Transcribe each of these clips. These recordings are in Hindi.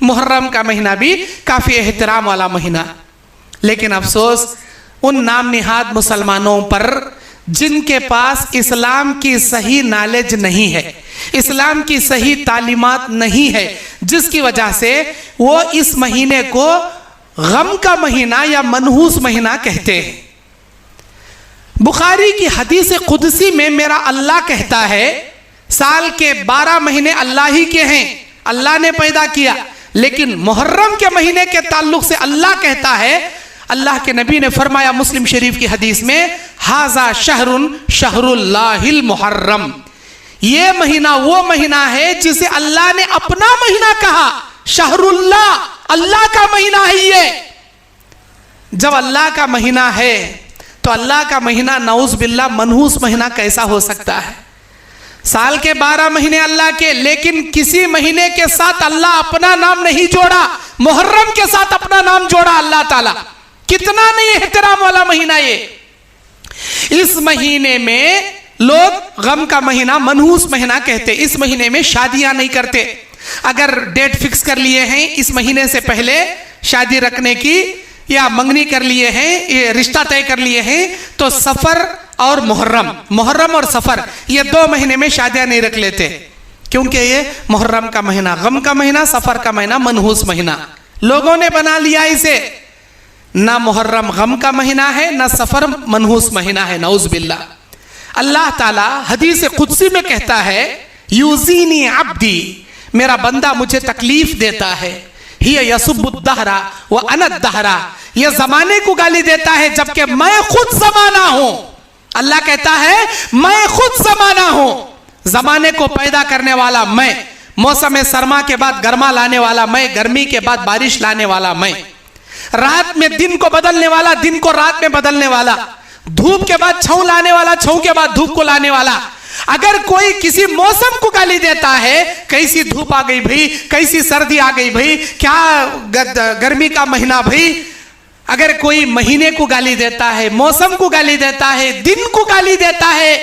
मुहर्रम का महीना भी काफ़ी एहतराम वाला महीना। लेकिन अफसोस उन नाम निहाद मुसलमानों पर जिनके पास इस्लाम की सही नॉलेज नहीं है, इस्लाम की सही तालीमात नहीं है, जिसकी वजह से वो इस महीने को गम का महीना या मनहूस महीना कहते हैं। बुखारी की हदीस कुदसी में मेरा अल्लाह कहता है साल के 12 महीने अल्लाह ही के हैं, अल्लाह ने पैदा किया। लेकिन मुहर्रम के महीने के ताल्लुक से अल्लाह कहता है, अल्लाह के नबी ने फरमाया मुस्लिम शरीफ की हदीस में, हाजा शहरुन शहरुल्लाहिल मुहर्रम, ये महीना वो महीना है जिसे अल्लाह ने अपना महीना कहा। शहरुल्लाह, अल्लाह का महीना है ये। जब अल्लाह का महीना है तो अल्लाह का महीना नऊज बिल्ला मनहूस महीना कैसा हो सकता है? साल के 12 महीने अल्लाह के, लेकिन किसी महीने के साथ अल्लाह अपना नाम नहीं जोड़ा, मुहर्रम के साथ अपना नाम जोड़ा अल्लाह ताला। कितना नहीं एहतराम वाला महीना ये। इस महीने में लोग गम का महीना मनहूस महीना कहते। इस महीने में शादियां नहीं करते। अगर डेट फिक्स कर लिए हैं इस महीने से पहले शादी रखने की, या मंगनी कर लिए हैं, ये रिश्ता तय कर लिए हैं, तो सफर और मुहर्रम और सफर, ये 2 महीने में शादियां नहीं रख लेते, क्योंकि ये मुहर्रम का महीना गम का महीना, सफर का महीना मनहूस महीना। लोगों ने बना लिया इसे, ना मुहर्रम गम का महीना है, ना सफर मनहूस महीना है, नऊज बिल्ला। अल्लाह ताला हदीस कुदसी में कहता है, यूजीनी अब्दी, मेरा बंदा मुझे तकलीफ देता है, हिया यसुब्बुद्दहरा व अनद्दहरा, यह जमाने को गाली देता है जबकि मैं खुद जमाना हूं। अल्लाह कहता है मैं खुद जमाना हूं, जमाने को पैदा करने वाला मैं, मौसम सरमा के बाद गर्मा लाने वाला मैं, गर्मी के बाद बारिश लाने वाला मैं, रात में दिन को बदलने वाला, दिन को रात में बदलने वाला, धूप के बाद छांव लाने वाला, छांव के बाद धूप को लाने वाला। अगर कोई किसी मौसम को गाली देता है, कैसी धूप आ गई भाई, कैसी सर्दी आ गई भाई, क्या गर्मी का महीना भाई, अगर कोई महीने को गाली देता है, मौसम को गाली देता है, दिन को गाली देता है,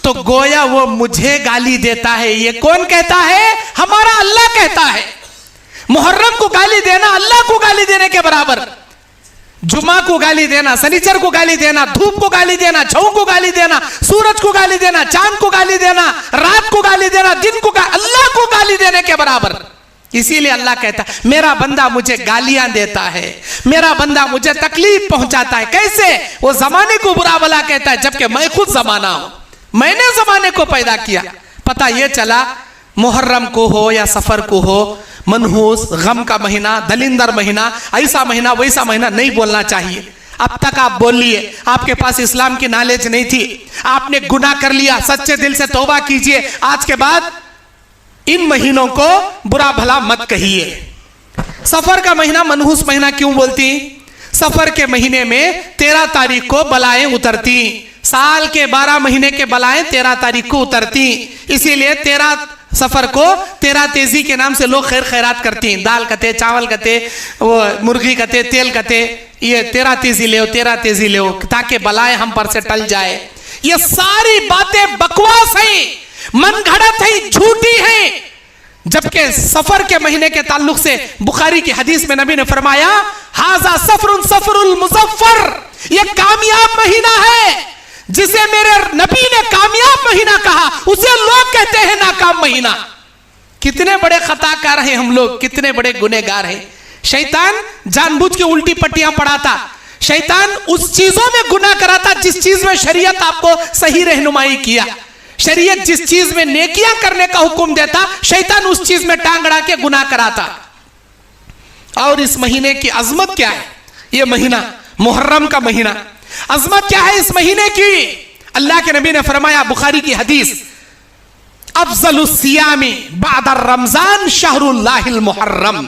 तो गोया वो मुझे गाली देता है। ये कौन कहता है? हमारा अल्लाह कहता है। मुहर्रम को गाली देना अल्लाह को गाली देने के बराबर। जुमा को गाली देना, शनिचर को गाली देना, धूप को गाली देना, छांव को गाली देना, सूरज को गाली देना, चांद को गाली देना, रात को गाली देना, दिन को अल्लाह को गाली देने के बराबर। इसीलिए अल्लाह कहता है मेरा बंदा मुझे गालियां देता है, मेरा बंदा मुझे तकलीफ पहुंचाता है। कैसे? वो जमाने को बुरा भला कहता है जबकि मैं खुद जमाना हूं, मैंने जमाने को पैदा किया। पता यह चला मुहर्रम को हो या सफर को हो, मनहूस गम का महीना, दलिंदर महीना, ऐसा महीना वैसा महीना नहीं बोलना चाहिए। अब तक आप बोल लिए, आपके पास इस्लाम की नॉलेज नहीं थी, आपने गुनाह कर लिया, सच्चे दिल से तौबा कीजिए। आज के बाद इन महीनों को बुरा भला मत कहिए। सफर का महीना मनहूस महीना क्यों बोलती? सफर के महीने में 13 तारीख को बलाएं उतरती, साल के 12 महीने के बलाएं 13 तारीख को उतरती। इसीलिए 13 सफर को 13 तेजी के नाम से लोग खैर खैरात करती हैं। दाल कते, चावल कते, वो मुर्गी कते, तेल कते, ये 13 तेजी ले, 13 तेजी ले, ताकि बलाएं हम पर से टल जाए। ये सारी बातें बकवास हैं, मनगढ़ंत है, झूठी है। जबकि सफर के महीने के ताल्लुक से बुखारी की हदीस में नबी ने फरमाया, हाजा सफरुन सफरुल मुज़फ्फर, ये कामयाब महीना है। जिसे मेरे नबी ने कामयाब महीना कहा, उसे लोग कहते हैं नाकाम महीना। कितने बड़े खताकार हैं हम लोग, कितने बड़े गुनहगार हैं। शैतान जानबूझ के उल्टी पट्टियां पढ़ाता, शैतान उस चीजों में गुनाह कराता जिस चीज में शरीयत आपको सही रहनुमाई किया। शरीयत जिस चीज में नेकियां करने का हुक्म देता, शैतान उस चीज में टांग अड़ा के गुनाह कराता। और इस महीने की अजमत क्या है? यह महीना मुहर्रम का महीना, अजमत क्या है इस महीने की? अल्लाह के नबी ने फरमाया, बुखारी की हदीस, अफजलुस सियामी बादा रमजान शहरुल्लाहिल मुहर्रम,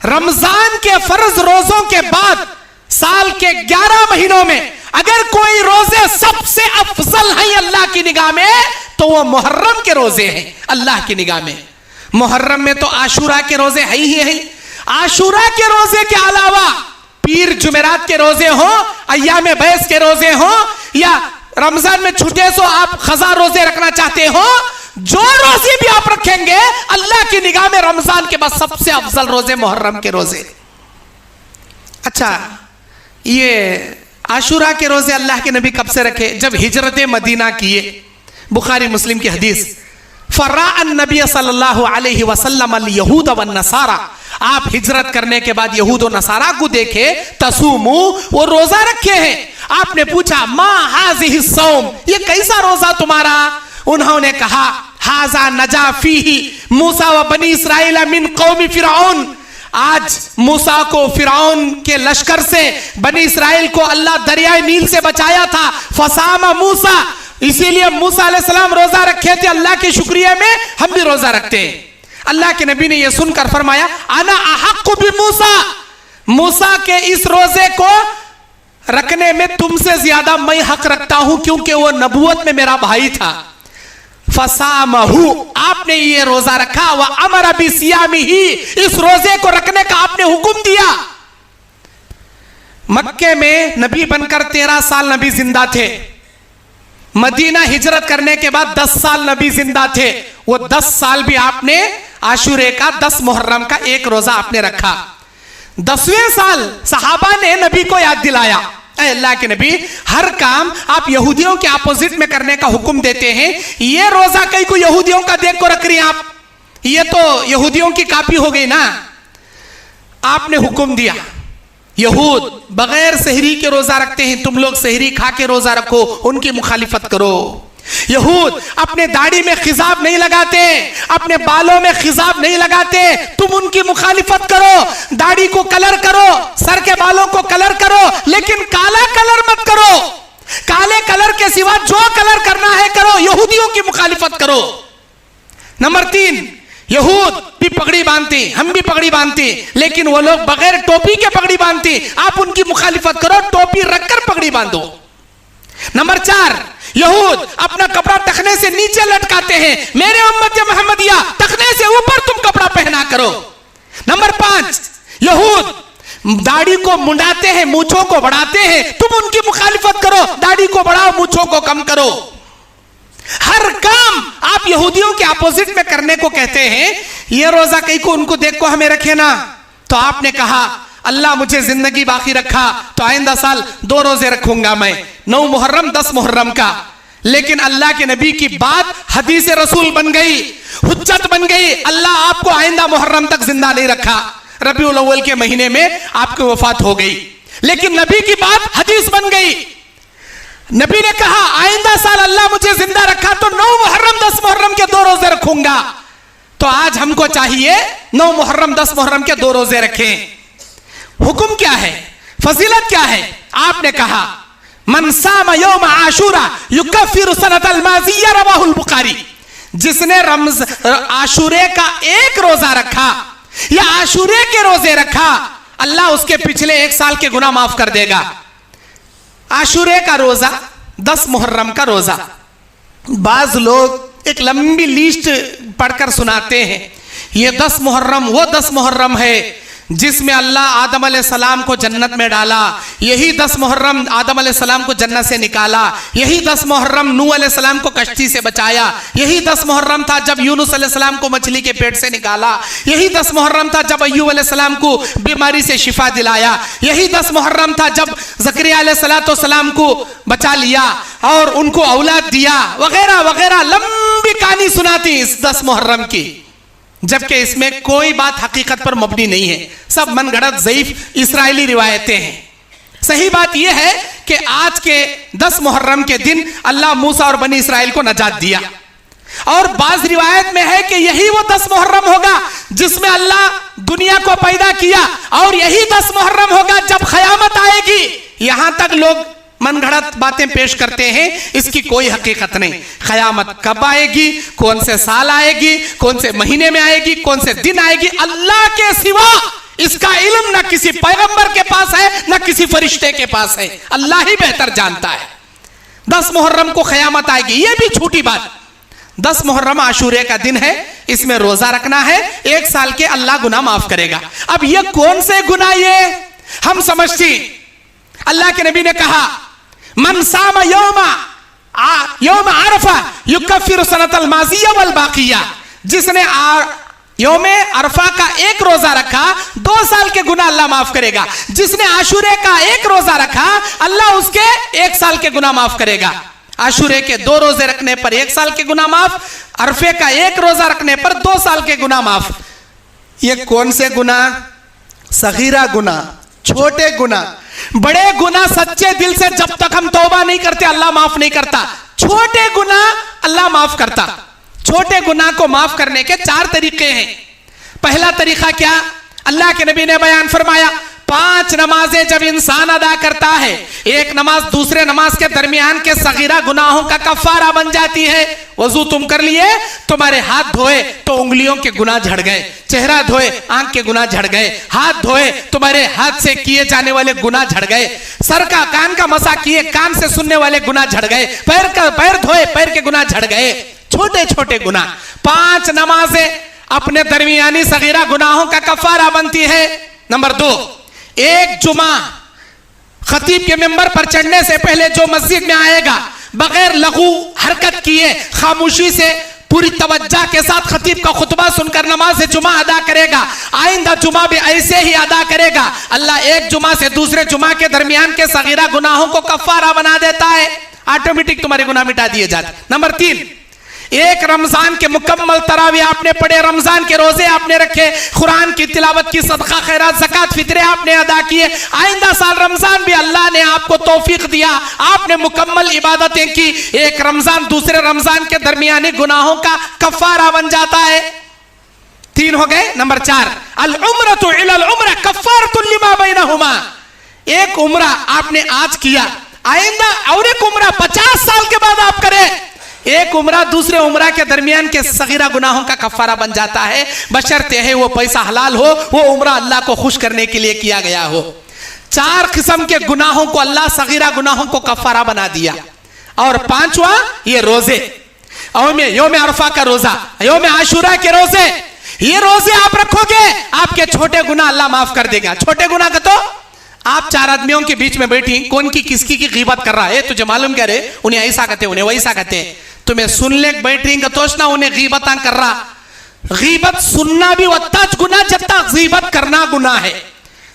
रमजान के फर्ज रोजों के बाद साल के 11 महीनों में अगर कोई रोजे सबसे अफजल हैं अल्लाह की निगाह में, तो वो मुहर्रम के रोजे हैं अल्लाह की निगाह में। मुहर्रम में तो आशूरा के रोजे है ही है। आशूरा के रोजे के अलावा पीर जुमेरात के रोजे हो, अय्याम बैस के रोजे हो, या रमजान में छुटे सो आप खजा रोजे रखना चाहते हो, जो रोजे भी आप रखेंगे अल्लाह की निगाह में रमजान के बाद सबसे अफजल रोजे मुहर्रम के रोजे। अच्छा, ये आशुरा के रोजे अल्लाह के नबी कब से रखे? जब हिजरत मदीना किए। बुखारी मुस्लिम की हदीस, फर्राअन नबी सल्लल्लाहु अलैहि वसल्लम अल यहूद व नसारा, आप हिजरत करने के बाद यहूद और नसारा को देखे, तसूमू, वो रोजा रखे हैं। आपने पूछा मा हाज़िहि सौम, ये कैसा रोजा तुम्हारा? उन्होंने कहा हाजा नजा फीही मूसा व बनी इस्राइल मिन कौमी फिरौन, आज मूसा को फिरौन के लश्कर से बनी इस्राइल को अल्लाह दरियाए नील से बचाया था। फसामा मूसा, इसीलिए मूसा अलैहिस्सलाम रोजा रखे थे। अल्लाह के शुक्रिया में हम भी रोजा रखते हैं। अल्लाह के नबी ने यह सुनकर फरमाया अना अहक्कु बि मूसा, मूसा के इस रोजे को रखने में तुमसे ज्यादा मैं हक रखता हूं, क्योंकि वो नबूवत में मेरा भाई था। फसामहु, आपने ये रोजा रखा। व अमर बिसियामिही, इस रोजे को रखने का आपने हुक्म दिया। मक्के में नबी बनकर 13 साल नबी जिंदा थे। मदीना हिजरत करने के बाद 10 साल नबी जिंदा थे। वो 10 साल भी आपने आशूरे का 10 मुहर्रम का एक रोजा आपने रखा। 10वें साल सहाबा ने नबी को याद दिलाया, अल्लाह के नबी, हर काम आप यहूदियों के अपोजिट में करने का हुक्म देते हैं, ये रोजा कई को यहूदियों का देख को रख रही हैं आप, ये तो यहूदियों की कॉपी हो गई ना। आपने हुक्म दिया, यहूद बगैर सहरी के रोजा रखते हैं, तुम लोग सहरी खा के रोजा रखो, उनकी मुखालिफत करो। यहूद अपने दाढ़ी में खिजाब नहीं लगाते, अपने बालों में खिजाब नहीं लगाते, तुम उनकी मुखालिफत करो। दाढ़ी को कलर करो, सर के बालों को कलर करो, लेकिन काला कलर मत करो। काले कलर के सिवा जो कलर करना है करो, यहूदियों की मुखालिफत करो। नंबर 3, यहूद भी पगड़ी बांधते, हम भी पगड़ी बांधते, लेकिन वो लोग बगैर टोपी के पगड़ी बांधते, आप उनकी मुखालिफत करो, टोपी रखकर पगड़ी बांधो। नंबर 4, यहूद अपना कपड़ा टखने से नीचे लटकाते हैं, मेरे उम्मत मोहम्मदिया टखने से ऊपर तुम कपड़ा पहना करो। नंबर 5, यहूद दाढ़ी को मुंडाते हैं, मूंछों को बढ़ाते हैं, तुम उनकी मुखालिफत करो, दाढ़ी को बढ़ाओ, मूंछों को कम करो। हर काम आप यहूदियों के अपोजिट में करने को कहते हैं। ये रोजा कहीं को उनको देख को हमें रखे ना। तो आपने कहा अल्लाह मुझे जिंदगी बाकी रखा तो आइंदा साल 2 रोजे रखूंगा मैं, 9 मुहर्रम 10 मुहर्रम का। लेकिन अल्लाह के नबी की बात हदीस रसूल बन गई, हुज्जत बन गई। अल्लाह आपको आइंदा मुहर्रम तक जिंदा नहीं रखा, रबीउल अव्वल के महीने में आपकी वफात हो गई, लेकिन नबी की बात हदीस बन गई। नबी ने कहा आइंदा साल अल्लाह मुझे जिंदा रखा तो 9 मुहर्रम 10 मुहर्रम के 2 रोजे रखूंगा। तो आज हमको चाहिए 9 मुहर्रम 10 मुहर्रम के 2 रोजे रखें। हुक्म क्या है, फजीलत क्या है? आपने कहा मन साम यौम आशूरा युकफ्फिरु सनतल माज़िया, रवाहुल बुखारी। जिसने आशूरे का एक रोजा रखा या आशूरे के रोजे रखा, अल्लाह उसके पिछले 1 साल के गुनाह माफ कर देगा। आशूरे का रोजा, 10 मुहर्रम का रोजा, बाज लोग एक लंबी लिस्ट पढ़कर सुनाते हैं। ये 10 मुहर्रम वो 10 मुहर्रम है जिसमें अल्लाह आदम अलैहिस्सलाम को जन्नत में डाला, यही 10 मुहर्रम आदम अलैहिस्सलाम को जन्नत से निकाला, यही 10 मुहर्रम नूह अलैहिस्सलाम को कश्ती से बचाया, यही 10 मुहर्रम था जब यूनुस अलैहिस्सलाम को मछली के पेट से निकाला, यही 10 मुहर्रम था जब अय्यूब अलैहिस्सलाम को बीमारी से शिफा दिलाया, यही 10 मुहर्रम था जब ज़करिया अलैहिस्सलाम को बचा लिया और उनको औलाद दिया, वगैरह वगैरह लंबी कहानी सुनाती इस 10 मुहर्रम की, जबकि इसमें कोई बात हकीकत पर मबनी नहीं है, सब मनगढ़ंत ज़ईफ इस्राएली रिवायतें हैं। सही बात यह है कि आज के 10 मुहर्रम के दिन अल्लाह मूसा और बनी इस्राएल को नजात दिया, और बाज रिवायत में है कि यही वो 10 मुहर्रम होगा जिसमें अल्लाह दुनिया को पैदा किया, और यही 10 मुहर्रम होगा जब क़यामत आएगी। यहां तक लोग मनगढ़ंत बातें पेश करते हैं, इसकी कोई हकीकत नहीं। क़यामत कब आएगी, कौन से साल आएगी, कौन से महीने में आएगी, कौन से दिन आएगी, अल्लाह के सिवा इसका इल्म न किसी पैगंबर के पास है न किसी फरिश्ते के पास है, अल्लाह ही बेहतर जानता है। 10 मुहर्रम को क़यामत आएगी, यह भी झूठी बात। 10 मुहर्रम आशूरे का दिन है, इसमें रोजा रखना है, 1 साल के अल्लाह गुनाह माफ करेगा। अब ये कौन से गुनाह, ये हम समझते, अल्लाह के नबी ने कहा मन सामा यौमा यौम अरफा युकफ्फिरु सनतल माज़िया वल बाक़िया, जिसने यौम अरफा का एक रोजा रखा 2 साल के गुनाह अल्लाह माफ करेगा। जिसने आशूरे का एक रोजा रखा अल्लाह उसके 1 साल के गुनाह माफ करेगा। आशूरे के 2 रोजे रखने पर 1 साल के गुनाह माफ, अरफे का 1 रोजा रखने पर 2 साल के गुनाह माफ। ये कौन से गुनाह? सगीरा गुनाह, छोटे गुनाह। बड़े गुनाह सच्चे दिल से जब तक हम तौबा नहीं करते अल्लाह माफ नहीं करता। छोटे गुनाह अल्लाह माफ करता। छोटे गुनाह को माफ करने के 4 तरीके हैं। पहला तरीका क्या? अल्लाह के नबी ने बयान फरमाया 5 नमाजें जब इंसान अदा करता है, एक नमाज दूसरे नमाज के दरमियान के सगीरा गुनाहों का कफारा बन जाती है। वजू तुम कर लिए, तुम्हारे हाथ धोए तो उंगलियों के गुनाह झड़ गए, चेहरा धोए आंख के गुनाह झड़ गए, हाथ धोए तुम्हारे हाथ से किए जाने वाले गुनाह झड़ गए, सर का कान का मसा किए कान से सुनने वाले गुनाह झड़ गए, पैर धोए पैर के गुनाह झड़ गए। छोटे छोटे गुनाह। 5 नमाजें अपने दरमियानी सगीरा गुनाहों का कफारा बनती है। नंबर 2, एक जुमा खतीब के मिंबर पर चढ़ने से पहले जो मस्जिद में आएगा बगैर लघु हरकत किए खामोशी से पूरी तवज्जो के साथ खतीब का खुतबा सुनकर नमाज जुमा अदा करेगा, आइंदा जुमा भी ऐसे ही अदा करेगा। अल्लाह एक जुमा से दूसरे जुमा के दरमियान के सगीरा गुनाहों को कफारा बना देता है, ऑटोमेटिक तुम्हारे गुनाह मिटा दिए जाते। नंबर 3, एक रमजान के मुकम्मल तरावी आपने पढ़े, रमजान के रोजे आपने रखे, कुरान की तिलावत की, सदका खैरात ज़कात फित्रे आपने अदा किए, आइंदा साल रमजान भी अल्लाह ने आपको तौफीक दिया, आपने मुकम्मल इबादतें की, एक रमजान दूसरे रमजान के दरमियानी गुनाहों का कफारा बन जाता है। 3 हो गए। नंबर 4, अल उम्रतु इलल उम्रा कफ्फारतुल लिमा बैनहुमा। एक उम्रा आपने आज किया, आइंदा और एक उम्रा 50 साल के बाद आप करें, एक उम्रा दूसरे उम्रा के दरमियान के सगीरा गुनाहों का कफारा बन जाता है, बशर्ते है वो पैसा हलाल हो, वो उम्रा अल्लाह को खुश करने के लिए किया गया हो। 4 किस्म के गुनाहों को अल्लाह सगीरा गुनाहों को कफारा बना दिया। और 5वां ये रोजे, यौम अरफा का रोजा, यौम आशूरा के रोजे, ये रोजे आप रखोगे आपके छोटे गुनाह अल्लाह माफ कर देगा। छोटे गुनाह का तो आप 4 आदमियों के बीच में बैठी, कौन की किसकी की गीबत कर रहा है, तुझे मालूम क्या रे, उन्हें ऐसा कहते उन्हें वैसा कहते, तुम्हें सुन ले बैठेंगे तो ना उन्हें गीबत कर रहा। गीबत सुनना भी वत्ता गुना जत्ता गीबत करना गुना है।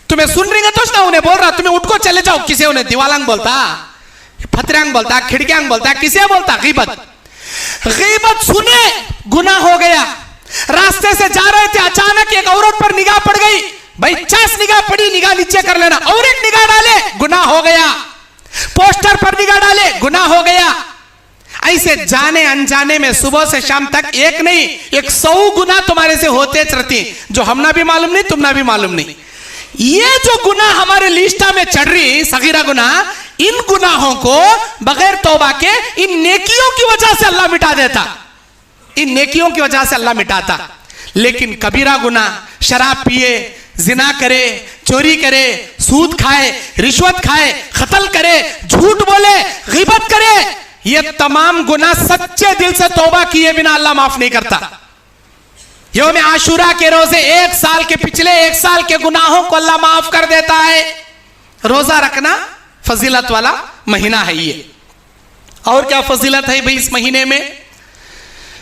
तुम्हें सुन रही तो ना उन्हें बोल रहा तुम्हें उठ को चले जाओ, किसे उन्हें दीवालांग बोलता, फतरंग बोलता, खिड़कियांग बोलता, किसे बोलता गीबत। गीबत सुने गुना हो गया। रास्ते से जा रहे थे, अचानक एक औरत पर निगाह पड़ गई, भाई 50 निगाह पड़ी, निगाह नीचे कर लेना, और एक निगाह डाले गुनाह हो गया। पोस्टर पर निगाह डाले गुनाह हो गया। ऐसे जाने अनजाने में सुबह से शाम तक एक नहीं 100 गुनाह तुम्हारे से होते रहती, जो हमना भी मालूम नहीं तुमना भी मालूम नहीं। ये जो गुनाह हमारे लिस्टा में चढ़ रही सगीरा गुनाह, इन गुनाहों को बगैर तौबा के इन नेकियों की वजह से अल्लाह मिटा देता, इन नेकियों की वजह से अल्लाह मिटाता। लेकिन कबीरा गुनाह, शराब पिए, जिना करे, चोरी करे, सूद खाए, रिश्वत खाए, कत्ल करे, झूठ बोले, गीबत करे, ये तमाम गुनाह सच्चे दिल से तौबा किए बिना अल्लाह माफ नहीं करता। यौम आशूरा के रोजे 1 साल के पिछले 1 साल के गुनाहों को अल्लाह माफ कर देता है। रोजा रखना फजीलत वाला महीना है ये। और क्या फजीलत है भाई इस महीने में?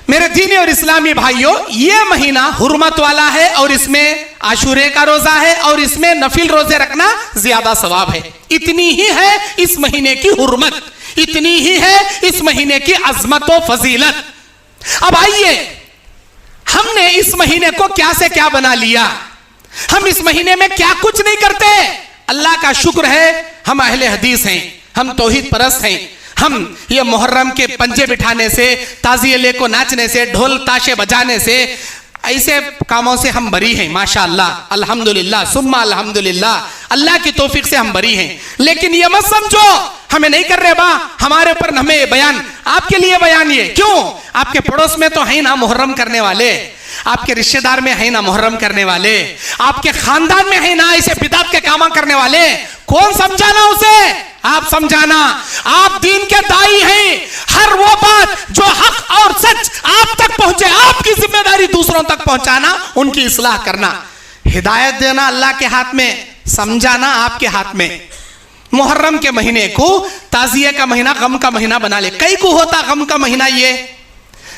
मेरे दीनी और इस्लामी भाइयों, ये महीना हुर्मत वाला है और इसमें आशूरे का रोजा है और इसमें नफिल रोजे रखना ज्यादा सवाब है। इतनी ही है इस महीने की हुर्मत, इतनी ही है इस महीने की अजमत व फजीलत। अब आइए, हमने इस महीने को क्या से क्या बना लिया, हम इस महीने में क्या कुछ नहीं करते। अल्लाह का शुक्र है हम अहले हदीस हैं, हम तौहीद परस्त हैं। हम ये मुहर्रम के पंजे बिठाने से, ताजिये को नाचने से, ढोल ताशे बजाने से, ऐसे कामों से हम बरी हैं माशाअल्लाह, अल्हम्दुलिल्लाह सुम्मा अल्हम्दुलिल्लाह, अल्लाह की तौफीक से हम बरी हैं। लेकिन ये मत समझो हमें नहीं कर रहे बा, हमारे ऊपर हमें बयान, आपके लिए बयान ये क्यों? आपके पड़ोस में तो है ना मुहर्रम करने वाले, आपके रिश्तेदार में है ना मुहर्रम करने वाले, आपके खानदान में है ना ऐसे बिदात के काम करने वाले। कौन समझाना उसे? आप समझाना। आप दीन के दाई हैं, हर वो बात जो हक और सच आप तक पहुंचे आपकी जिम्मेदारी दूसरों तक पहुंचाना, उनकी इस्लाह करना। हिदायत देना अल्लाह के हाथ में, समझाना आपके हाथ में। मुहर्रम के महीने को ताजिया का महीना, गम का महीना बना ले। कई को होता गम का महीना, ये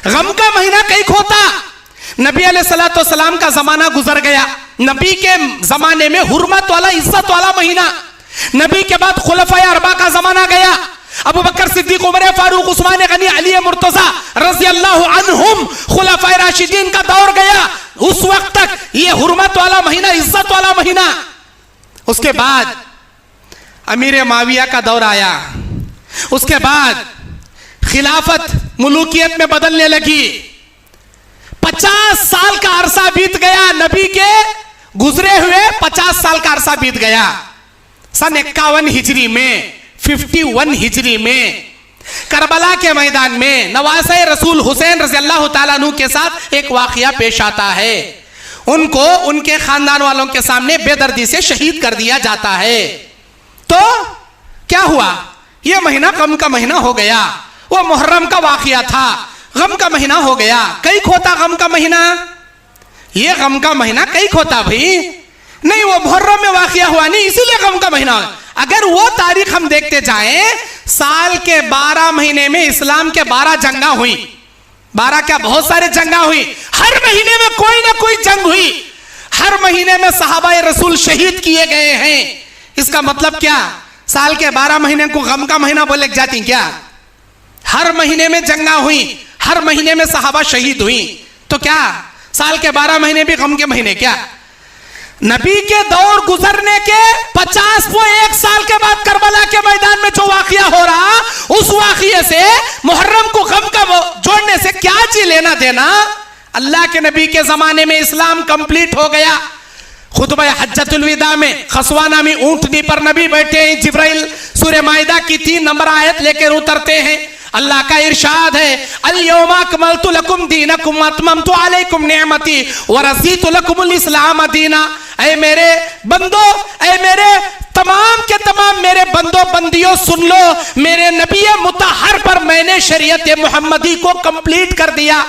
गम का महीना कई को होता। नबी अलैहिस्सलाम का जमाना गुजर गया, नबी के जमाने में हुर्मत वाला, इज्जत वाला महीना। नबी के बाद खुलफाए अरबा का जमाना गया, अबू बकर सिद्दीक, उमर फारूक, उस्मान गनी, अली मुर्तजा रज़ी अल्लाह अन्हुम, खुलफाए राशिदीन का दौर गया। उस वक्त तक ये हुर्मत वाला महीना, इज्जत वाला महीना। उसके बाद अमीर माविया का दौर आया, उसके बाद खिलाफत मुलूकियत में बदलने लगी। 50 साल का अरसा बीत गया, नबी के गुजरे हुए 50 साल का अरसा बीत गया। सन 51 हिजरी में, 51 हिजरी में करबला के मैदान में नवासे रसूल हुसैन रज़ी अल्लाह ताला अन्हु के साथ एक वाक़या पेश आता है। उनको उनके खानदान वालों के सामने बेदर्दी से शहीद कर दिया जाता है। तो क्या हुआ, यह महीना गम का महीना हो गया। वो मुहर्रम का वाक़या था, गम का महीना हो गया। कई खोता गम का महीना, ये गम का महीना कई खोता भाई नहीं, वो मुहर्रम में वाक़या हुआ नहीं, इसीलिए गम का महीना। अगर वो तारीख हम देखते जाएं, साल के 12 महीने में इस्लाम के 12 जंगा हुई। 12 क्या, बहुत सारे जंगा हुई। हर महीने में कोई ना कोई जंग हुई, हर महीने में सहाबाए रसूल शहीद किए गए हैं। इसका मतलब क्या, साल के 12 महीने को गम का महीना बोले जाती क्या? हर महीने में जंगा हुई, हर महीने में सहाबा शहीद हुई, तो क्या साल के 12 महीने भी गम के महीने क्या? नबी के दौर गुजरने के 51 साल के बाद करबला के मैदान में जो वाक़या हो रहा, उस वाक़ये से मुहर्रम को गम का जोड़ने से क्या जी लेना देना? अल्लाह के नबी के जमाने में इस्लाम कंप्लीट हो गया। खुतबा हज्जतुल विदा में खसवा नामी ऊंटनी पर नबी बैठे हैं, जिब्राइल सूरह माइदा की 3 नंबर आयत लेकर उतरते हैं। अल्लाह का इरशाद है, अल यौमा अकमलतु लकुम दीनकुम व अतममतु अलैकुम निअमती व रज़ीतु लकुमुल इस्लाम दीना। ऐ मेरे बंदो, ऐ मेरे तमाम के तमाम मेरे बंदो बंदियों सुन लो, मेरे नबी मुतहर पर मैंने शरीयत मुहम्मदी को कंप्लीट कर दिया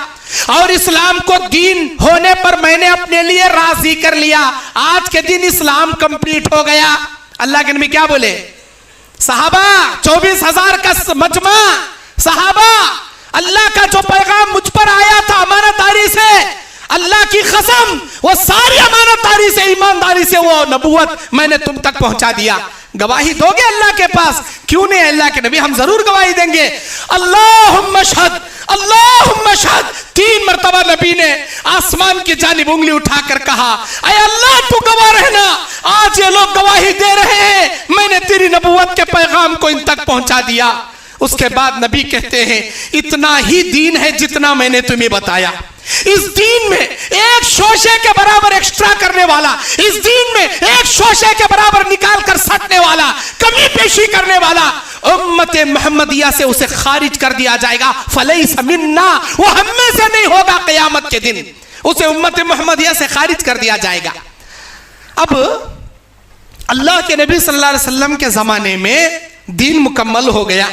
और इस्लाम को दीन होने पर मैंने अपने लिए राजी कर लिया। आज के दिन इस्लाम कंप्लीट हो गया। अल्लाह के नबी क्या बोले? सहाबा 24,000 का मजमा सहाबा, अल्लाह का जो पैगाम मुझ पर आया था अमानतदारी से, अल्लाह की कसम वो सारी अमानतदारी से, ईमानदारी से वो नबूवत मैंने तुम तक पहुंचा दिया। गवाही दोगे अल्लाह के पास? क्यों नहीं अल्लाह के नबी, हम जरूर गवाही देंगे। अल्लाहुम्मा शहद, अल्लाहुम्मा शहद। 3 मरतबा नबी ने आसमान की जानिब उंगली उठाकर कहा, ऐ अल्लाह तू गवाह रहना, आज ये लोग गवाही दे रहे हैं, मैंने तेरी नबूवत के पैगाम को इन तक पहुंचा दिया। उसके बाद नबी कहते हैं, इतना ही दीन है जितना मैंने तुम्हें बताया। इस दीन में एक शोशे के बराबर एक्स्ट्रा करने वाला, इस दीन में एक शोशे के बराबर निकाल कर सटने वाला, कमी पेशी करने वाला, उम्मत मुहम्मदिया से उसे खारिज कर दिया जाएगा। फलैसा मिन्ना, वो हम में से नहीं होगा। क़यामत के दिन उसे उम्मत मुहम्मदिया से खारिज कर दिया जाएगा। अब अल्लाह के नबी सल्लल्लाहु अलैहि वसल्लम के जमाने में दीन मुकम्मल हो गया।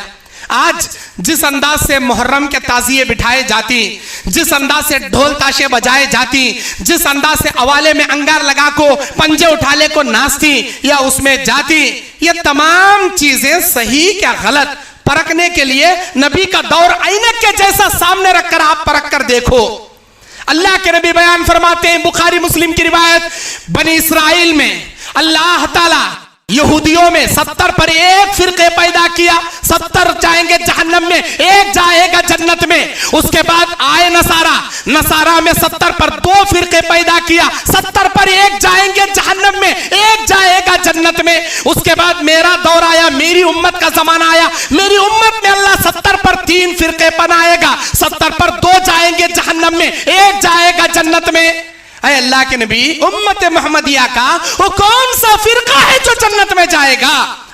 आज जिस अंदाज से मुहर्रम के ताजिए बिठाए जाती, जिस अंदाज से ढोल ताशे बजाए जाती, जिस अंदाज से अवाले में अंगार लगा को पंजे उठा ले को नाचती या उसमें जाती, ये तमाम चीजें सही क्या गलत परखने के लिए नबी का दौर ऐनक के जैसा सामने रखकर आप परख कर देखो। अल्लाह के नबी बयान फरमाते हैं, बुखारी मुस्लिम की रिवायत, बनी इस्राइल में अल्लाह ताला यहूदियों में 70 पर एक फिरके पैदा किया। 70 जाएंगे जहन्नम में, एक जाएगा जन्नत में। उसके बाद आए नसारा, नसारा में 70 पर 2 फिरके पैदा किया। 70 पर एक जाएंगे जहन्नम में, एक जाएगा जन्नत में। उसके बाद मेरा दौर आया, मेरी उम्मत का जमाना आया। मेरी उम्मत में अल्लाह 70 पर 3 फिरके बनाएगा। 70 पर 2 जाएंगे जहन्नम में, एक जाएगा जन्नत में। ऐ अल्लाह के नबी, उम्मत मुहम्मदिया का वो कौन सा फिरका है जो जन्नत में जाएगा?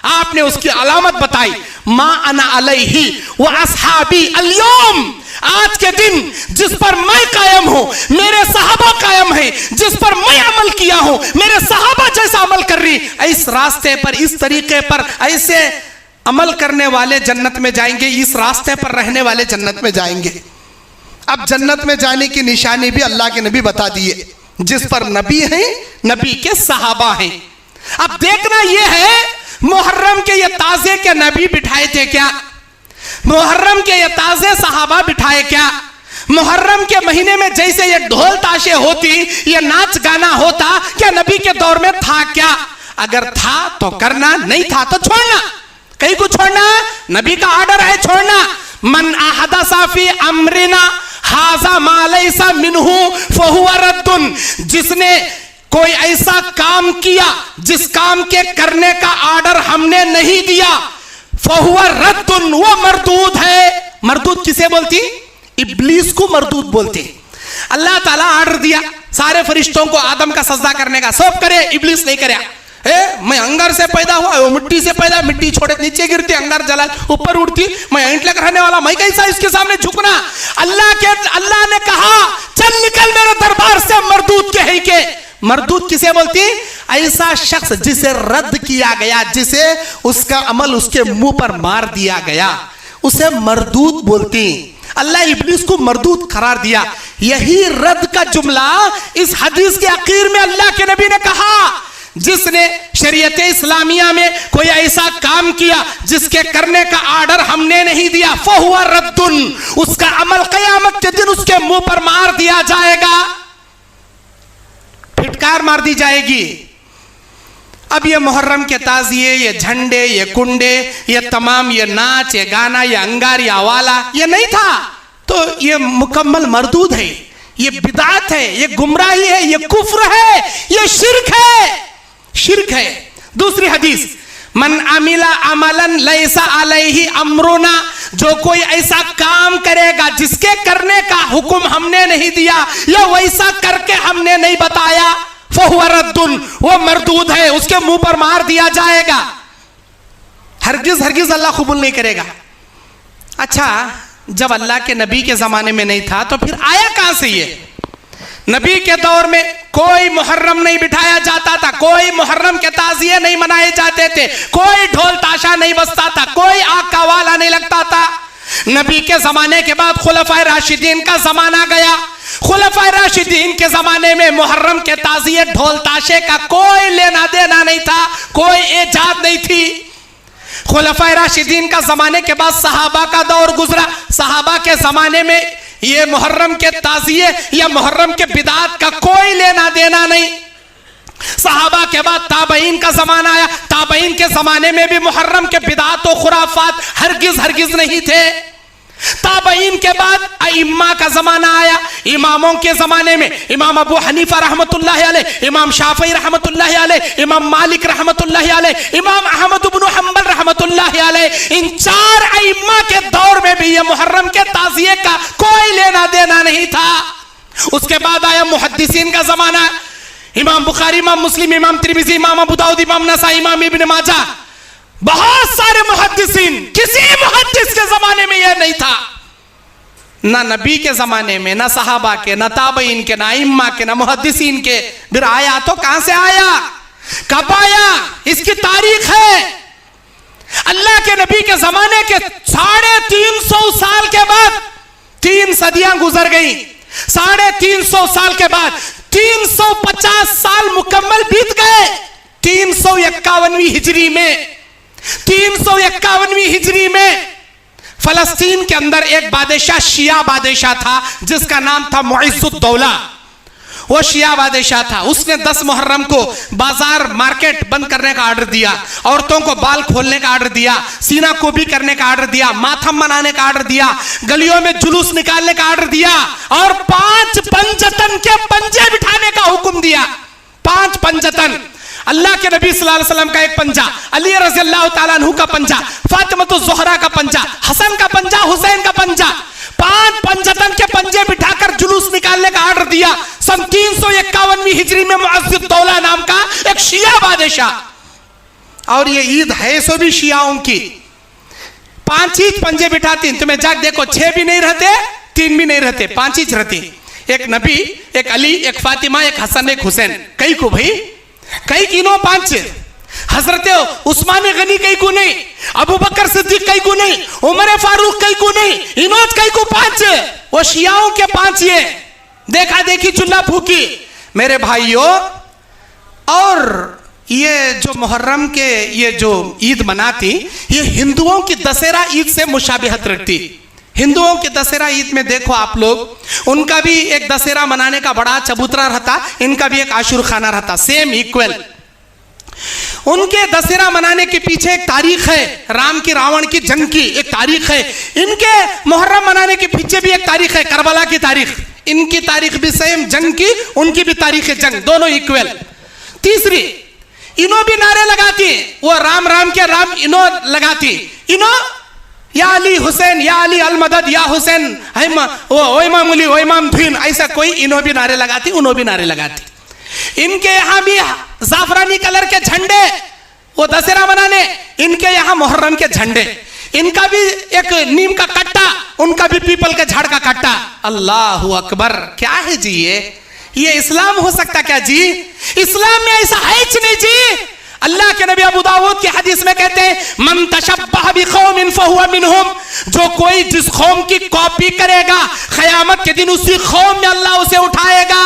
आपने उसकी अलामत बताई, मा अना अलैहि व अस्हाबी अल-यौम। आज के दिन जिस पर मैं कायम हूं, मेरे सहाबा कायम हैं, जिस पर मैं अमल किया हूं, मेरे सहाबा जैसा अमल कर रही, इस रास्ते पर, इस तरीके पर ऐसे अमल करने वाले जन्नत में जाएंगे, इस रास्ते पर रहने वाले जन्नत में जाएंगे। अब जन्नत में जाने की निशानी भी अल्लाह के नबी बता दिए, जिस पर नबी हैं, नबी के सहाबा हैं। अब देखना यह है मुहर्रम के ये ताजे के नबी बिठाए थे क्या? मुहर्रम के ये ताजे सहाबा बिठाए क्या? मुहर्रम के महीने में जैसे ये ढोल ताशे होती, ये नाच गाना होता, क्या नबी के दौर में था क्या? अगर था तो करना, नहीं था तो छोड़ना। कहीं को छोड़ना नबी का ऑर्डर है, छोड़ना। मन अहदसा फी अमरिना हाजा मा लैसा मिन्हु फहुवा रद्दुन, जिसने कोई ऐसा काम किया जिस काम के करने का ऑर्डर हमने नहीं दिया, फहुवा रद्दुन, वो मरदूद है। मरदूद किसे बोलती? इब्लीस को मरदूद बोलते। अल्लाह ताला ऑर्डर दिया सारे फरिश्तों को आदम का सजदा करने का, सब करे, इब्लीस नहीं करे। मैं अंगार से पैदा हुआ, वो मिट्टी से पैदा, मिट्टी छोड़े नीचे गिरती, अंगार जला ऊपर उड़ती, मैं ऐंठ लेकर रहने वाला, मैं कैसा इसके सामने झुकना? अल्लाह ने कहा चल निकल मेरे दरबार से, मरदूद के है के। मरदूद किसे बोलती? ऐसा शख्स जिसे रद्द किया गया, जिसे उसका अमल उसके मुंह पर मार दिया गया, उसे मरदूद बोलती। अल्लाह इब्लीस को मरदूद करार दिया। यही रद्द का जुमला इस हदीस के आखिर में अल्लाह के नबी ने कहा, जिसने शरीयत इस्लामिया में कोई ऐसा काम किया जिसके करने का ऑर्डर हमने नहीं दिया, फहुवा रद्दुन, उसका अमल क़यामत के दिन उसके मुंह पर मार दिया जाएगा, फिटकार मार दी जाएगी। अब ये मुहर्रम के ताजिए, ये झंडे, ये कुंडे, ये तमाम ये नाच, ये गाना, ये अंगार, ये अवाला, ये नहीं था तो ये मुकम्मल मरदूद है, ये बिदात है, ये गुमराही है, ये कुफ्र है, ये शिर्क है, शिर्क है। दूसरी हदीस, मन अमिला अमलन लैसा अलैहि अमरुना, जो कोई ऐसा काम करेगा जिसके करने का हुक्म हमने नहीं दिया या वैसा करके हमने नहीं बताया, फहुवा रद्दुन, वो मरदूद है, उसके मुंह पर मार दिया जाएगा। हरगिज हरगिज अल्लाह कबूल नहीं करेगा। अच्छा, जब अल्लाह के नबी के जमाने में नहीं था तो फिर आया कहां से ये? नबी के दौर में कोई मुहर्रम नहीं बिठाया जाता था, कोई मुहर्रम के ताजिए नहीं मनाए जाते थे, कोई ढोल ताशा नहीं बजता था, कोई आग का वाला नहीं लगता था। नबी के जमाने के बाद खुलफाए राशिदीन का जमाना गया। खुलफाए राशिदीन के जमाने में मुहर्रम के ताजिए ढोल ताशे का कोई लेना देना नहीं था, कोई इजाद नहीं थी। खुलफाए राशिदीन का जमाने के बाद सहाबा का दौर गुजरा। सहाबा के जमाने में ये मुहर्रम के ताजिए या मुहर्रम के बिदात का कोई लेना देना नहीं। सहाबा के बाद ताबईन का जमाना आया। ताबईन के जमाने में भी मुहर्रम के बिदात और खुराफात हरगिज हरगिज नहीं थे। ताबईन के बाद अइम्मा का जमाना आया। इमामों के जमाने में इमाम अबू हनीफा रहमतुल्लाहि अलैह, इमाम शाफई रहमतुल्लाहि अलैह, इमाम मालिक रहमतुल्लाहि अलैह, इमाम अहमद इब्न हंबल रहमतुल्लाहि अलैह, इन चार अइम्मा के दौर में भी ये मुहर्रम के ताजिए का कोई लेना देना नहीं था। उसके बाद आया मुहद्दिसीन का जमाना। इमाम बुखारी, इमाम मुस्लिम, इमाम तिरमिजी, इमाम अबू दाऊद, इमाम नसाई, इमाम इब्न माजा, बहुत सारे मुहद्दिसीन। किसी मुहद्दिस के जमाने में यह नहीं था, ना नबी के जमाने में, ना सहाबा के, ना ताबईन के, ना इम्मा के, ना मुहद्दिसीन के। फिर आया तो कहां से आया, कब आया, इसकी तारीख है। अल्लाह के नबी के जमाने के 350 साल के बाद 3 सदियां गुजर गई। 350 साल के बाद 350 साल मुकम्मल बीत गए। 351वीं हिजरी में 351वीं हिजरी में फलस्तीन के अंदर एक बादशाह, शिया बादशाह था, जिसका नाम था मुइज़्ज़ुद्दौला। वो शिया बादशाह था। उसने 10 मुहर्रम को बाजार मार्केट बंद करने का ऑर्डर दिया, औरतों को बाल खोलने का ऑर्डर दिया, सीना कोबी करने का ऑर्डर दिया, माथम मनाने का ऑर्डर दिया, गलियों में जुलूस निकालने का ऑर्डर दिया और 5 पंजतन के पंजे बिठाने का हुक्म दिया। 5 पंजतन, अल्लाह के नबी सल्लल्लाहु अलैहि वसल्लम का एक पंजा, अली रज़ी अल्लाह तआला अन्हु का पंजा, फातिमा ज़ोहरा का पंजा, हसन का पंजा, हुसैन का पंजा, 5 पंजतन के पंजे बिठाकर जुलूस निकालने का ऑर्डर दिया। सन 351वीं हिजरी में मुइज़्ज़ुद्दौला नाम का एक शिया बादशाह। और ये ईद है सो भी शियाओं की। 5 ही पंजे बिठाती, तुम्हें जाग देखो, 6 भी नहीं रहते, 3 भी नहीं रहते, 5 ही रहती। एक नबी, एक अली, एक फातिमा, एक हसन, एक हुसैन। कई को भाई, कई किनो 5। हजरत उस्मान गनी कई को नहीं, अबू बकर सिद्दीक कई को नहीं, उमर फारूक कई को नहीं, इनोज कई को 5। वो शियाओं के 5 ये देखा देखी चुल्ला फूकी। मेरे भाइयों, और ये जो मुहर्रम के ये जो ईद मनाती, ये हिंदुओं की दशहरा ईद से मुशाबिहत रखती। हिंदुओं के दशहरा ईद में देखो आप लोग, उनका भी एक दशहरा मनाने का बड़ा चबूतरा रहता, इनका भी एक आशुर खाना रहता, सेम इक्वल। उनके दशहरा मनाने के पीछे एक तारीख है, राम की रावण की जंग की एक तारीख है। इनके मुहर्रम मनाने के पीछे भी एक तारीख है, करबला की तारीख। इनकी तारीख भी सेम जंग की, उनकी भी तारीख है जंग, दोनों इक्वल। तीसरी, इनो भी नारे लगाती, वो राम राम के राम इनो लगाती। इनो या अली हुसैन, या अली अल मदद, या हुसैन ओ इमाम अली, ओ इमाम धुन, ऐसा कोई इनो भी नारे लगाती, उनो भी नारे लगाती। इनके यहां भी जाफरानी कलर के झंडे, वो दशहरा मनाने, इनके यहां मुहर्रम के झंडे। इनका भी एक नीम का कट्टा, उनका भी पीपल के झाड़ का कट्टा। अल्लाह अकबर, क्या है जी ये इस्लाम हो सकता क्या जी? इस्लाम में ऐसा है नहीं जी। अल्लाह के नबी अबू दाऊद की हदीस में कहते हैं, मन तशब्बह बिकौमिन फहुवा मिनहुम, जो कोई जिस कौम की कॉपी करेगा, क़यामत के दिन उसी कौम में अल्लाह उसे उठाएगा।